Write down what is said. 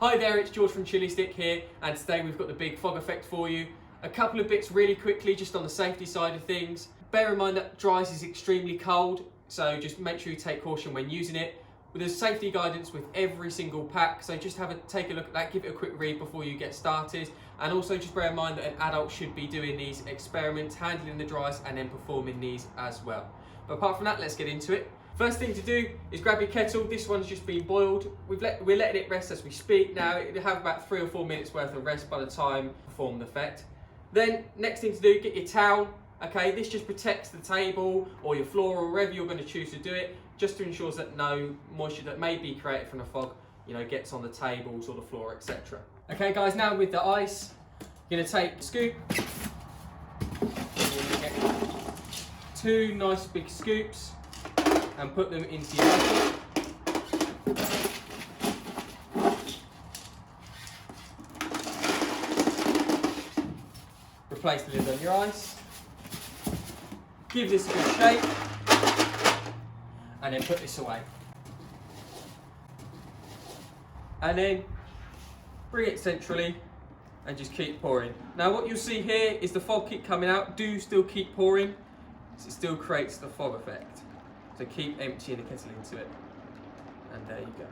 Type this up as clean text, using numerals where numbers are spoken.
Hi there, it's George from Chillistick here, and today we've got the big fog effect for you. A couple of bits really quickly, just on the safety side of things. Bear in mind that dry ice is extremely cold, so just make sure you take caution when using it. There's safety guidance with every single pack, so just take a look at that, give it a quick read before you get started. And also just bear in mind that an adult should be doing these experiments, handling the dry ice and then performing these as well. But apart from that, let's get into it. First thing to do is grab your kettle. This one's just been boiled. We're letting it rest as we speak now. It'll have about 3 or 4 minutes worth of rest by the time perform the effect. Then next thing to do, get your towel. Okay, this just protects the table or your floor or wherever you're going to choose to do it, just to ensure that no moisture that may be created from the fog, gets on the tables or the floor, etc. Okay guys, now with the ice, you're going to take a scoop. You're going to get 2 nice big scoops and put them into your bucket. Replace the lid on your ice. Give this a good shake and then put this away. And then bring it centrally and just keep pouring. Now what you'll see here is the fog keep coming out. Do still keep pouring, because it still creates the fog effect. So keep emptying the kettle into it. And there you go.